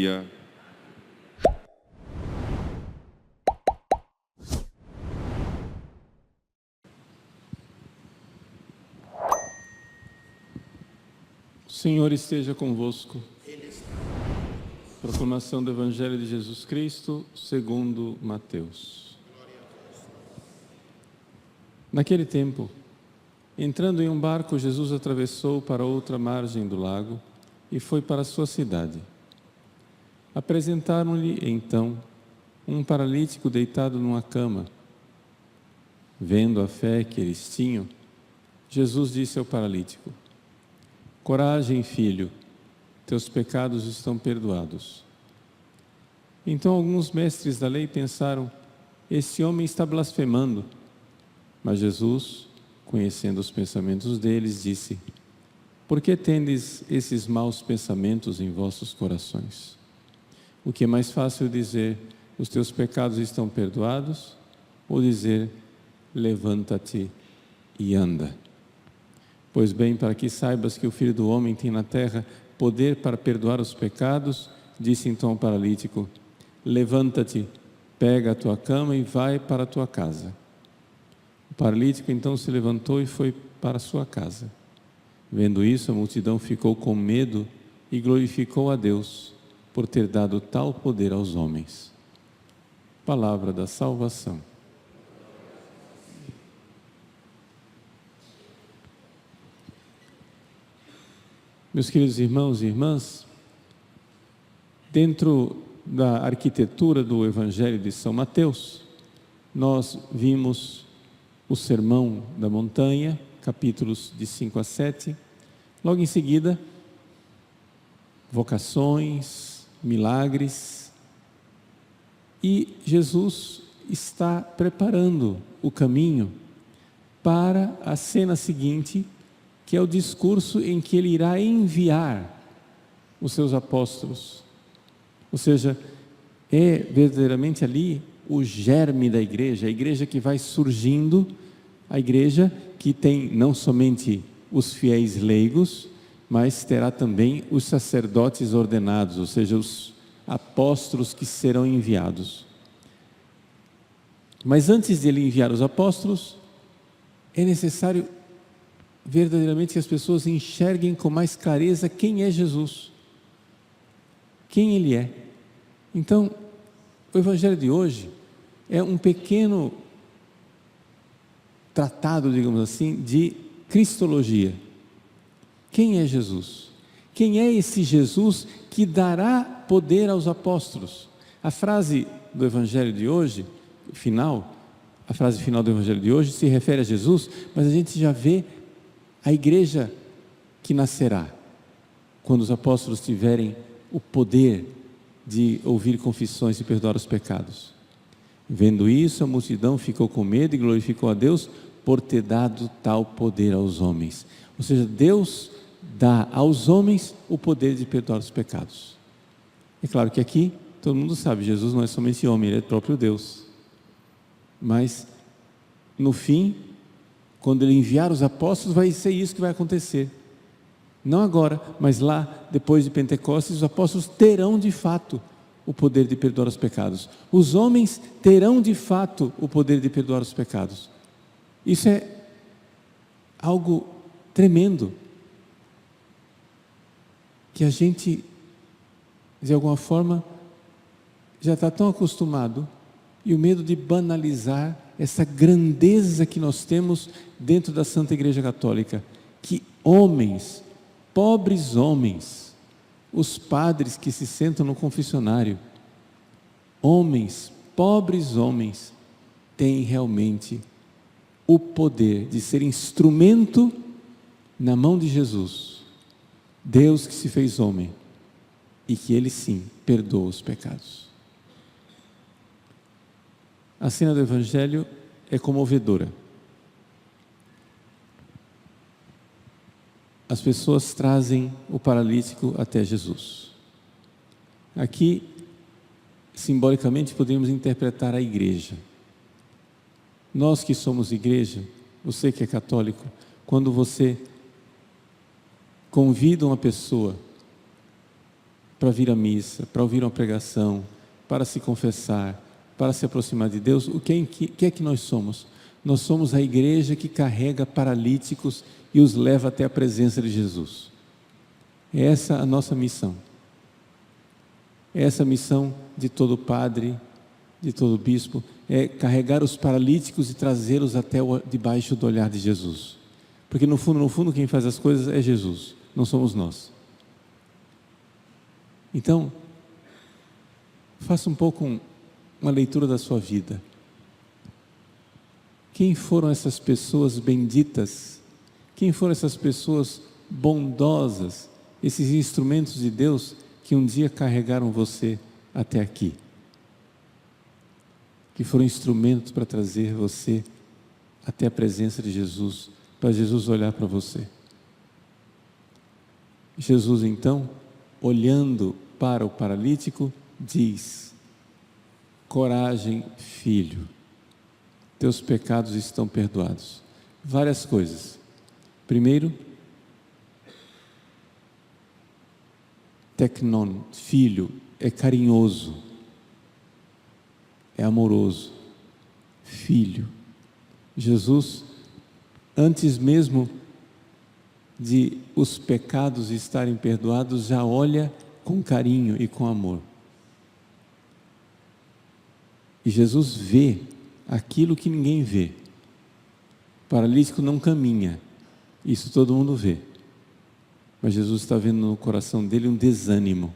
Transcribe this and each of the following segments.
Maria. O Senhor esteja convosco. Proclamação do Evangelho de Jesus Cristo, segundo Mateus. Naquele tempo, entrando em um barco, Jesus atravessou para outra margem do lago e foi para a sua cidade. Apresentaram-lhe, então, um paralítico deitado numa cama. Vendo a fé que eles tinham, Jesus disse ao paralítico: Coragem, filho, teus pecados estão perdoados. Então alguns mestres da lei pensaram: esse homem está blasfemando. Mas Jesus, conhecendo os pensamentos deles, disse: por que tendes esses maus pensamentos em vossos corações? O que é mais fácil dizer: os teus pecados estão perdoados, ou dizer: levanta-te e anda? Pois bem, para que saibas que o Filho do Homem tem na terra poder para perdoar os pecados, disse então ao paralítico: levanta-te, pega a tua cama e vai para a tua casa. O paralítico então se levantou e foi para a sua casa. Vendo isso, a multidão ficou com medo e glorificou a Deus por ter dado tal poder aos homens. Palavra da salvação. Meus queridos irmãos e irmãs, dentro da arquitetura do Evangelho de São Mateus, nós vimos o Sermão da Montanha, capítulos de 5 a 7, logo em seguida, vocações, milagres, e Jesus está preparando o caminho para a cena seguinte, que é o discurso em que ele irá enviar os seus apóstolos. Ou seja, é verdadeiramente ali o germe da igreja, a igreja que vai surgindo, a igreja que tem não somente os fiéis leigos, mas terá também os sacerdotes ordenados, ou seja, os apóstolos que serão enviados. Mas antes de ele enviar os apóstolos, é necessário verdadeiramente que as pessoas enxerguem com mais clareza quem é Jesus, quem Ele é. Então, o Evangelho de hoje é um pequeno tratado, digamos assim, de cristologia. Quem é Jesus? Quem é esse Jesus que dará poder aos apóstolos? A frase do Evangelho de hoje, a frase final do Evangelho de hoje se refere a Jesus, mas a gente já vê a igreja que nascerá quando os apóstolos tiverem o poder de ouvir confissões e perdoar os pecados. Vendo isso, a multidão ficou com medo e glorificou a Deus por ter dado tal poder aos homens. Ou seja, Deus dá aos homens o poder de perdoar os pecados. É claro que aqui todo mundo sabe, Jesus não é somente homem, Ele é próprio Deus. Mas no fim, quando Ele enviar os apóstolos, vai ser isso que vai acontecer. Não agora, mas lá, depois de Pentecostes, os apóstolos terão de fato o poder de perdoar os pecados. Os homens terão de fato o poder de perdoar os pecados. Isso é algo tremendo, que a gente, de alguma forma, já está tão acostumado, e o medo de banalizar essa grandeza que nós temos dentro da Santa Igreja Católica, que homens, pobres homens, os padres que se sentam no confessionário, homens, pobres homens, têm realmente o poder de ser instrumento na mão de Jesus, Deus que se fez homem, e que Ele sim perdoa os pecados. A cena do Evangelho é comovedora. As pessoas trazem o paralítico até Jesus. Aqui, simbolicamente, podemos interpretar a igreja. Nós que somos igreja, você que é católico, quando você convida uma pessoa para vir à missa, para ouvir uma pregação, para se confessar, para se aproximar de Deus, o que é que nós somos? Nós somos a igreja que carrega paralíticos e os leva até a presença de Jesus. É essa a nossa missão. É essa a missão de todo padre, de todo bispo, é carregar os paralíticos e trazê-los até debaixo do olhar de Jesus. Porque no fundo, quem faz as coisas é Jesus, não somos nós. Então, faça um pouco uma leitura da sua vida. Quem foram essas pessoas benditas? Quem foram essas pessoas bondosas? Esses instrumentos de Deus que um dia carregaram você até aqui? Que foram instrumentos para trazer você até a presença de Jesus, para Jesus olhar para você. Jesus, então, olhando para o paralítico, diz: coragem, filho, teus pecados estão perdoados. Várias coisas. Primeiro, teknon, filho, é carinhoso, é amoroso. Filho. Jesus, antes mesmo de os pecados estarem perdoados, já olha com carinho e com amor. E Jesus vê aquilo que ninguém vê. O paralítico não caminha, isso todo mundo vê. Mas Jesus está vendo no coração dele um desânimo,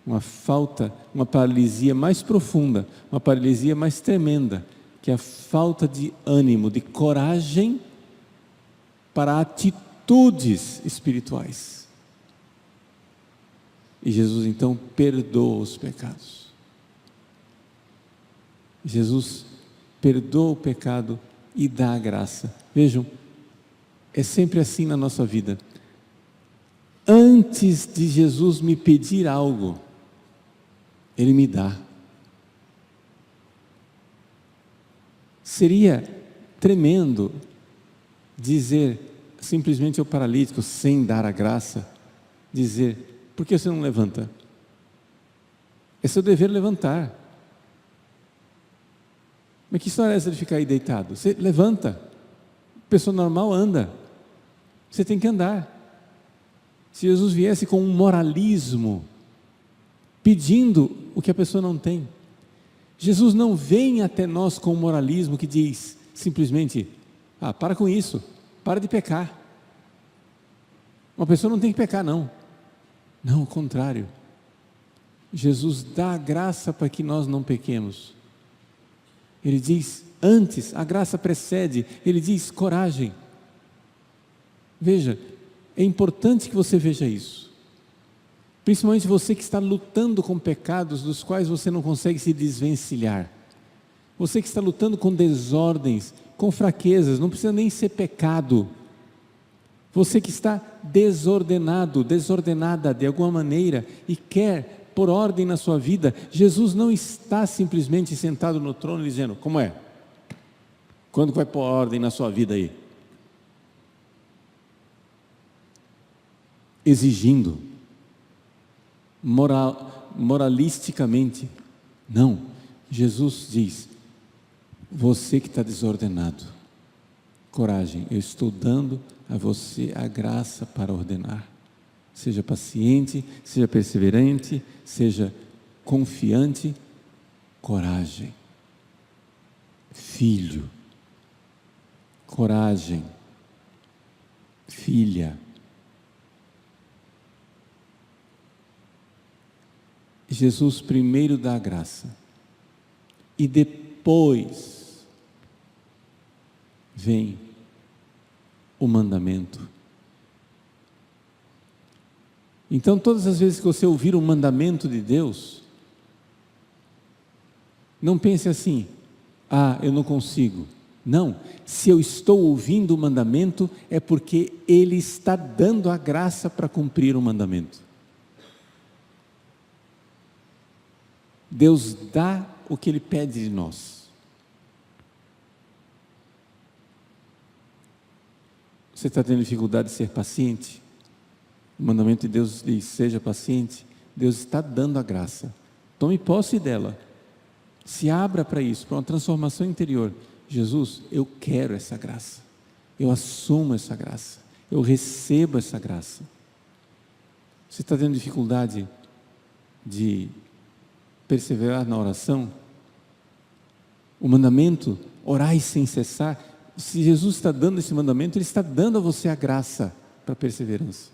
uma falta, uma paralisia mais profunda, uma paralisia mais tremenda, que é a falta de ânimo, de coragem para atitudes espirituais. E Jesus então perdoa os pecados. Jesus perdoa o pecado e dá a graça. Vejam, é sempre assim na nossa vida. Antes de Jesus me pedir algo, Ele me dá. Seria tremendo dizer simplesmente ao paralítico, sem dar a graça, dizer: por que você não levanta? É seu dever levantar. Mas que história é essa de ficar aí deitado? Você levanta. Pessoa normal anda. Você tem que andar. Se Jesus viesse com um moralismo, pedindo o que a pessoa não tem, Jesus não vem até nós com um moralismo que diz simplesmente: para com isso, para de pecar. Uma pessoa não tem que pecar, não. Não, ao contrário. Jesus dá a graça para que nós não pequemos. Ele diz, antes, a graça precede, ele diz, coragem. Veja, é importante que você veja isso. Principalmente você que está lutando com pecados dos quais você não consegue se desvencilhar. Você que está lutando com desordens, com fraquezas, não precisa nem ser pecado. Você que está desordenado, desordenada de alguma maneira e quer por ordem na sua vida, Jesus não está simplesmente sentado no trono dizendo: como é? Quando vai pôr ordem na sua vida aí? Exigindo, moralisticamente. Não, Jesus diz: você que está desordenado, coragem, eu estou dando a você a graça para ordenar. Seja paciente, seja perseverante, seja confiante. Coragem, filho, coragem, filha. Jesus primeiro dá a graça e depois vem o mandamento. Então, todas as vezes que você ouvir um mandamento de Deus, não pense assim: eu não consigo. Não, se eu estou ouvindo o mandamento, é porque Ele está dando a graça para cumprir o mandamento. Deus dá o que Ele pede de nós. Você está tendo dificuldade de ser paciente? O mandamento de Deus diz: seja paciente. Deus está dando a graça. Tome posse dela. Se abra para isso, para uma transformação interior. Jesus, eu quero essa graça. Eu assumo essa graça. Eu recebo essa graça. Você está tendo dificuldade de perseverar na oração? O mandamento, orai sem cessar. Se Jesus está dando esse mandamento, Ele está dando a você a graça para a perseverança.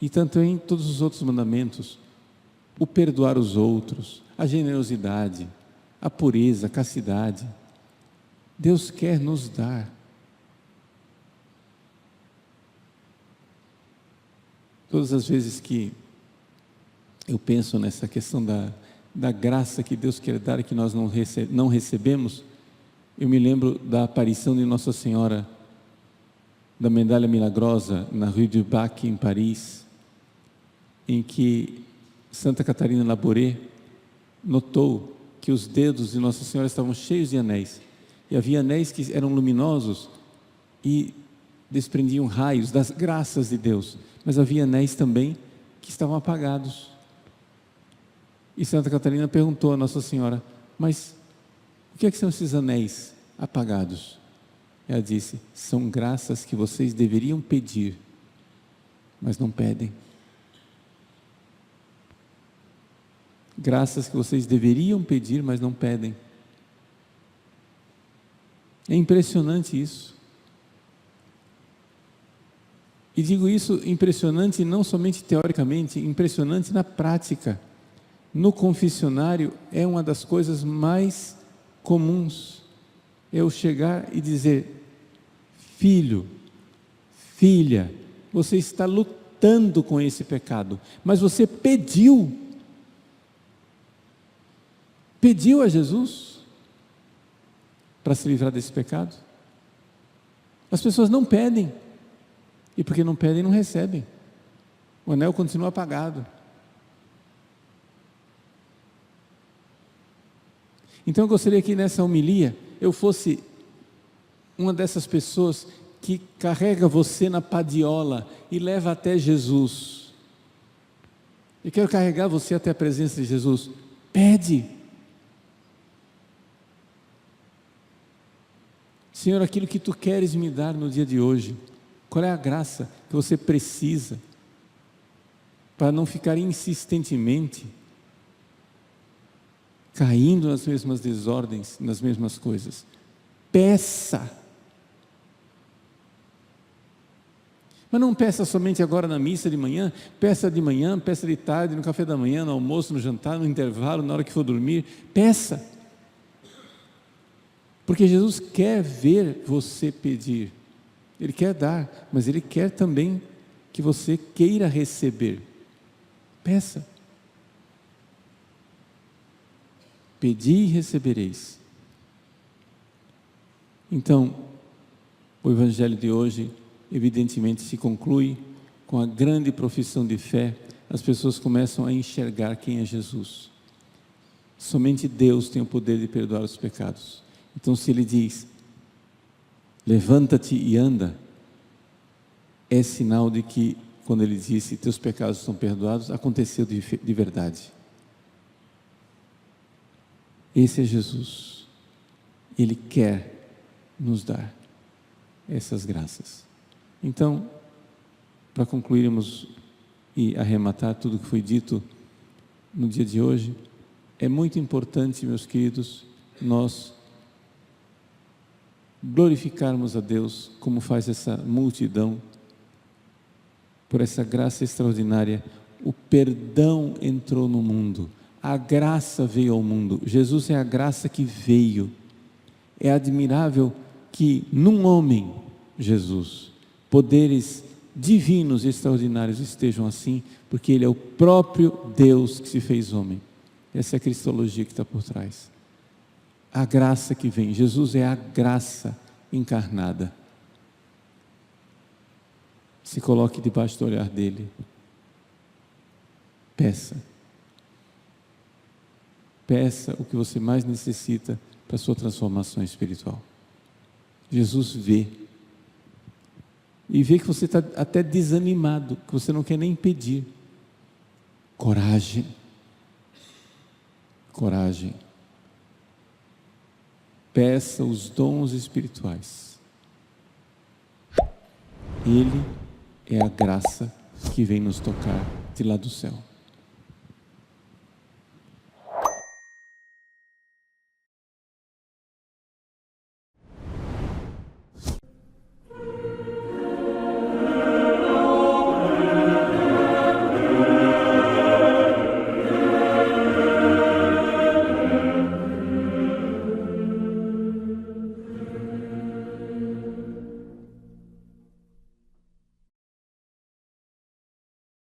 E tanto em todos os outros mandamentos, o perdoar os outros, a generosidade, a pureza, a castidade, Deus quer nos dar. Todas as vezes que eu penso nessa questão da graça que Deus quer dar e que nós não recebemos, eu me lembro da aparição de Nossa Senhora da Medalha Milagrosa na Rue du Bac, em Paris, em que Santa Catarina Labouré notou que os dedos de Nossa Senhora estavam cheios de anéis, e havia anéis que eram luminosos e desprendiam raios das graças de Deus, mas havia anéis também que estavam apagados. E Santa Catarina perguntou a Nossa Senhora: mas o que é que são esses anéis apagados? Ela disse: são graças que vocês deveriam pedir, mas não pedem. Graças que vocês deveriam pedir, mas não pedem. É impressionante isso. E digo isso impressionante não somente teoricamente, impressionante na prática. No confessionário é uma das coisas mais comuns. Eu chegar e dizer: filho, filha, você está lutando com esse pecado, mas você pediu a Jesus para se livrar desse pecado. As pessoas não pedem, e porque não pedem, não recebem. O anel continua apagado. Então eu gostaria que nessa homilia eu fosse uma dessas pessoas que carrega você na padiola e leva até Jesus. Eu quero carregar você até a presença de Jesus. Pede. Senhor, aquilo que Tu queres me dar no dia de hoje, qual é a graça que você precisa para não ficar insistentemente caindo nas mesmas desordens, nas mesmas coisas? Peça. Mas não peça somente agora na missa de manhã, peça de manhã, peça de tarde, no café da manhã, no almoço, no jantar, no intervalo, na hora que for dormir. Peça. Porque Jesus quer ver você pedir. Ele quer dar, mas Ele quer também que você queira receber. Peça. Pedi e recebereis. Então, o Evangelho de hoje, evidentemente, se conclui com a grande profissão de fé. As pessoas começam a enxergar quem é Jesus. Somente Deus tem o poder de perdoar os pecados. Então, se Ele diz: levanta-te e anda, é sinal de que, quando Ele disse: teus pecados estão perdoados, aconteceu de verdade. Esse é Jesus. Ele quer nos dar essas graças. Então, para concluirmos e arrematar tudo que foi dito no dia de hoje, é muito importante, meus queridos, nós glorificarmos a Deus como faz essa multidão, por essa graça extraordinária. O perdão entrou no mundo, a graça veio ao mundo. Jesus é a graça que veio. É admirável que num homem, Jesus, poderes divinos e extraordinários estejam assim, porque Ele é o próprio Deus que se fez homem. Essa é a cristologia que está por trás. A graça que vem. Jesus é a graça encarnada. Se coloque debaixo do olhar dele. Peça. Peça o que você mais necessita para a sua transformação espiritual. Jesus vê. E vê que você está até desanimado, que você não quer nem pedir. Coragem. Coragem. Peça os dons espirituais. Ele é a graça que vem nos tocar de lá do céu.